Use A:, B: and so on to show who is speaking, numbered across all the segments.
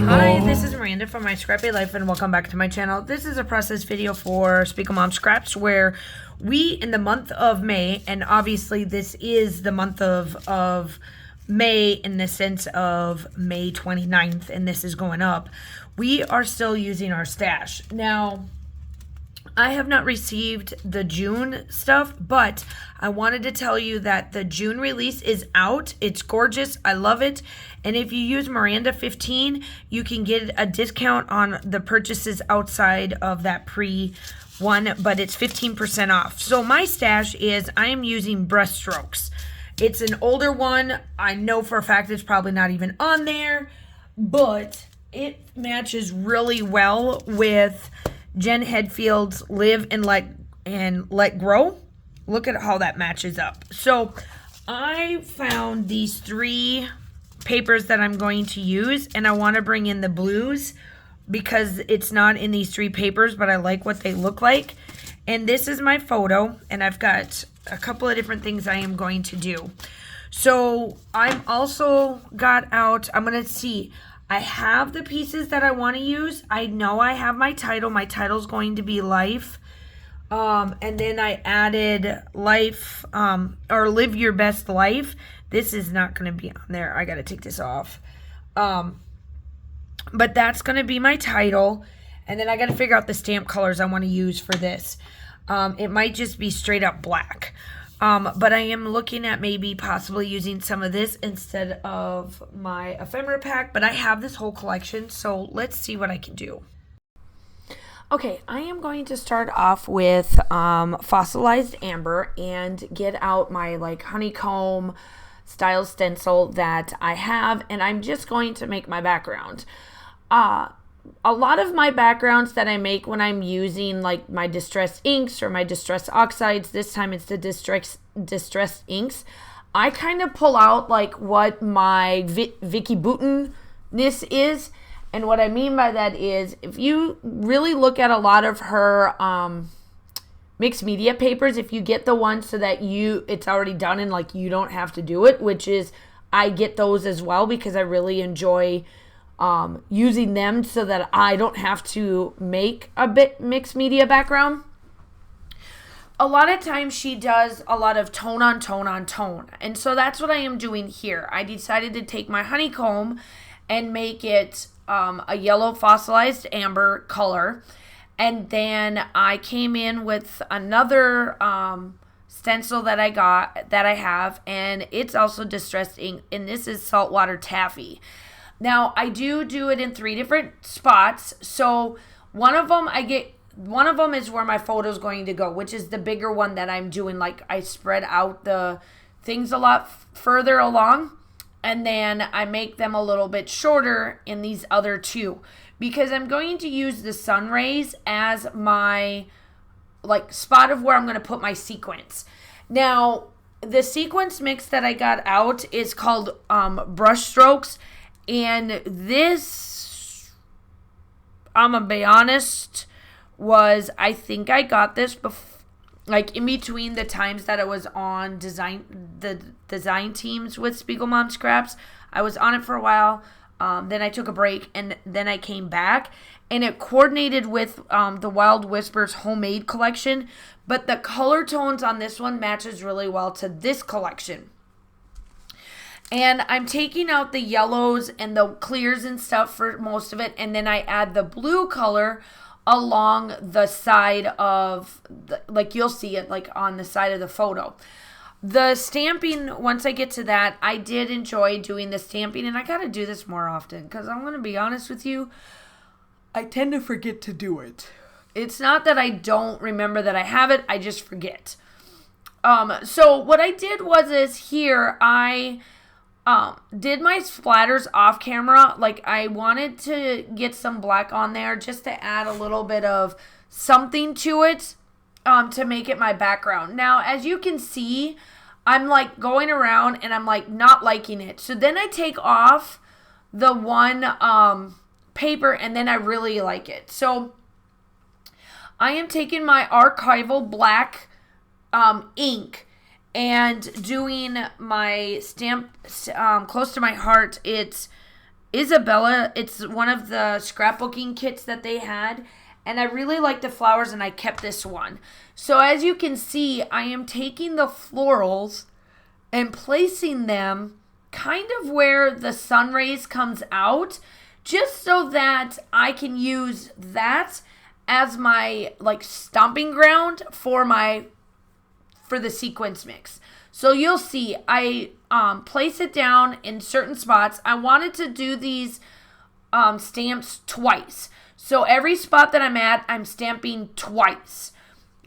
A: Hi, this is Miranda from My Scrappy Life, and welcome back to my channel. This is a process video for Speakle Mom Scraps, where we, in the month of May, and obviously this is the month of May in the sense of May 29th, and this is going up, we are still using our stash. Now, I have not received the June stuff, but I wanted to tell you that the June release is out. It's gorgeous. I love it. And if you use Miranda 15, you can get a discount on the purchases outside of that pre one, but it's 15% off. So my stash is, I am using brushstrokes. It's an older one. I know for a fact it's probably not even on there, but it matches really well with Jen Hedfield's Live and Let Grow. Look at how that matches up. So I found these three papers that I'm going to use, and I want to bring in the blues because it's not in these three papers, but I like what they look like. And this is my photo, and I've got a couple of different things I am going to do. So I'm also got out, I'm going to see, I have the pieces that I want to use. I know I have my title. My title's going to be Life. And then I added Life, or Live Your Best Life. This is not going to be on there. I got to take this off. But that's going to be my title. And then I got to figure out the stamp colors I want to use for this. It might just be straight up black. But I am looking at maybe possibly using some of this instead of my ephemera pack. But I have this whole collection, so let's see what I can do. Okay, I am going to start off with fossilized amber and get out my honeycomb style stencil that I have, and I'm just going to make my background. A lot of my backgrounds that I make when I'm using my distressed inks or my distressed oxides, this time it's the distressed inks, I kind of pull out what my Vicky Boutin-ness is. And what I mean by that is, if you really look at a lot of her mixed media papers, if you get the ones so that it's already done and you don't have to do it, which is, I get those as well because I really enjoy using them so that I don't have to make a bit mixed media background. A lot of times she does a lot of tone on tone on tone. And so that's what I am doing here. I decided to take my honeycomb and make it a yellow fossilized amber color. And then I came in with another stencil that I have, and it's also distressed ink, and this is saltwater taffy. Now, I do it in three different spots. So one of them is where my photo is going to go, which is the bigger one that I'm doing. I spread out the things a lot further along, and then I make them a little bit shorter in these other two because I'm going to use the sun rays as my spot of where I'm going to put my sequence. Now, the sequence mix that I got out is called Brush Strokes. And this, I'm going to be honest, I think I got this in between the times that I was on the design teams with Speakle Mom Scraps. I was on it for a while. Then I took a break, and then I came back. And it coordinated with the Wild Whispers homemade collection. But the color tones on this one matches really well to this collection. And I'm taking out the yellows and the clears and stuff for most of it. And then I add the blue color along the side of, you'll see it on the side of the photo. The stamping, once I get to that, I did enjoy doing the stamping. And I got to do this more often because I'm going to be honest with you, I tend to forget to do it. It's not that I don't remember that I have it, I just forget. So what I did is here, I did my splatters off camera. I wanted to get some black on there just to add a little bit of something to it to make it my background. Now, as you can see, I'm going around and I'm not liking it. So then I take off the one paper and then I really like it. So I am taking my archival black ink and doing my stamp close to my heart. It's Isabella. It's one of the scrapbooking kits that they had. And I really like the flowers, and I kept this one. So as you can see, I am taking the florals and placing them kind of where the sun rays comes out, just so that I can use that as my like stomping ground for the sequence mix. So you'll see I place it down in certain spots. I wanted to do these stamps twice. So every spot that I'm at, I'm stamping twice,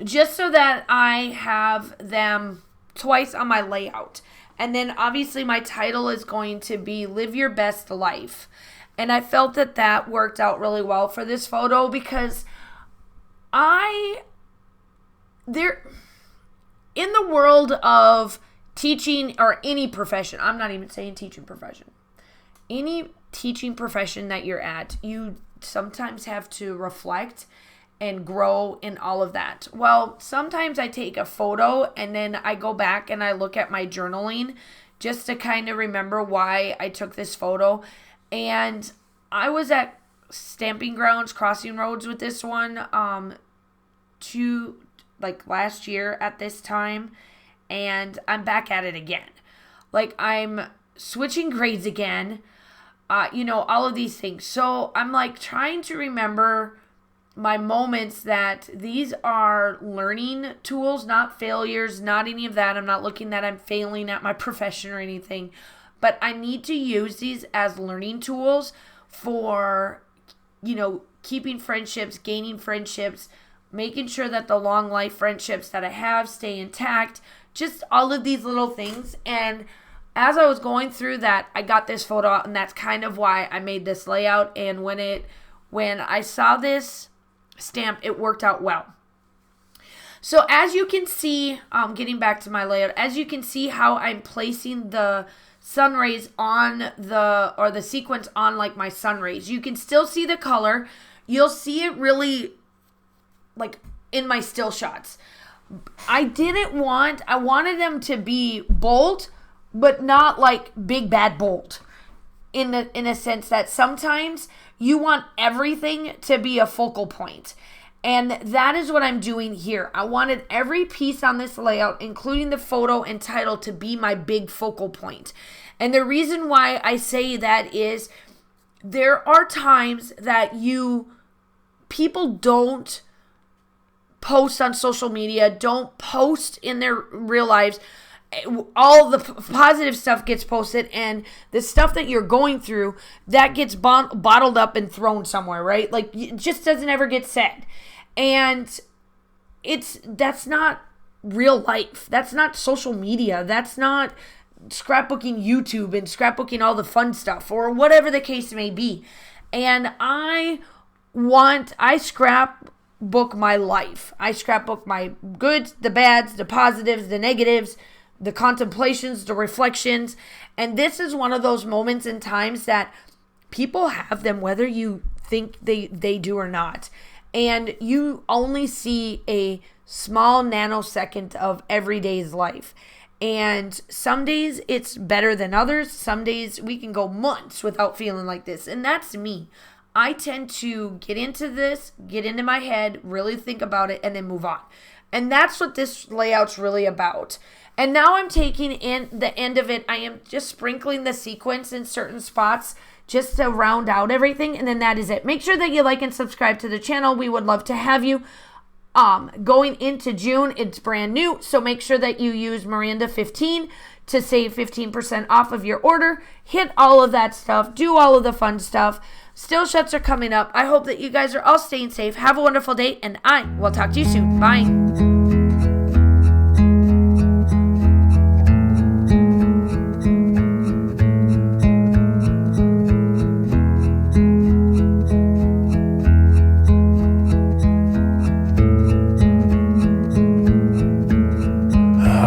A: just so that I have them twice on my layout. And then obviously my title is going to be Live Your Best Life. And I felt that that worked out really well for this photo, because in the world of teaching, or any profession, I'm not even saying teaching profession, any teaching profession that you're at, you sometimes have to reflect and grow in all of that. Well, sometimes I take a photo and then I go back and I look at my journaling just to kind of remember why I took this photo. And I was at Stamping Grounds, Crossing Roads with this one last year at this time, and I'm back at it again. Like, I'm switching grades again. All of these things. So I'm like trying to remember my moments, that these are learning tools, not failures, not any of that. I'm not looking that I'm failing at my profession or anything, but I need to use these as learning tools for, keeping friendships, gaining friendships, making sure that the long life friendships that I have stay intact, just all of these little things. And as I was going through that, I got this photo out, and that's kind of why I made this layout. And when I saw this stamp, it worked out well. So as you can see, getting back to my layout, as you can see how I'm placing the sun rays on the sequence on like my sun rays. You can still see the color. You'll see it really like in my still shots. I wanted them to be bold, but not like big bad bold, in a sense that sometimes you want everything to be a focal point. And that is what I'm doing here. I wanted every piece on this layout, including the photo and title, to be my big focal point. And the reason why I say that is there are times that people don't post on social media, don't post in their real lives. All the positive stuff gets posted, and the stuff that you're going through, that gets bottled up and thrown somewhere, right? Like, it just doesn't ever get said. And that's not real life. That's not social media. That's not scrapbooking YouTube and scrapbooking all the fun stuff, or whatever the case may be. And I scrapbook my life. I scrapbook my goods, the bads, the positives, the negatives, the contemplations, the reflections. And this is one of those moments in times that people have them, whether you think they do or not. And you only see a small nanosecond of every day's life. And some days it's better than others. Some days we can go months without feeling like this. And that's me. I tend to get into my head, really think about it, and then move on. And that's what this layout's really about. And now I'm taking in the end of it. I am just sprinkling the sequence in certain spots just to round out everything. And then that is it. Make sure that you like and subscribe to the channel. We would love to have you. Going into June, it's brand new. So make sure that you use Miranda 15 to save 15% off of your order. Hit all of that stuff. Do all of the fun stuff. Still shots are coming up. I hope that you guys are all staying safe. Have a wonderful day, and I will talk to you soon. Bye.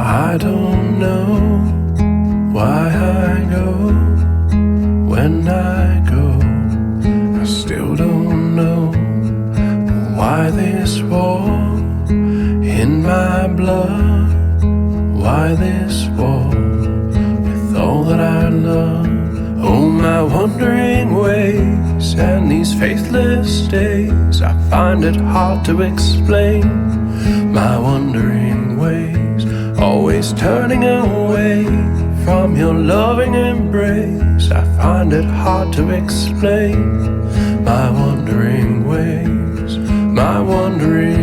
B: I don't know why I go when I go. I still don't know why this war in and these faithless days, I find it hard to explain my wandering ways, always turning away from your loving embrace. I find it hard to explain my wandering ways, my wandering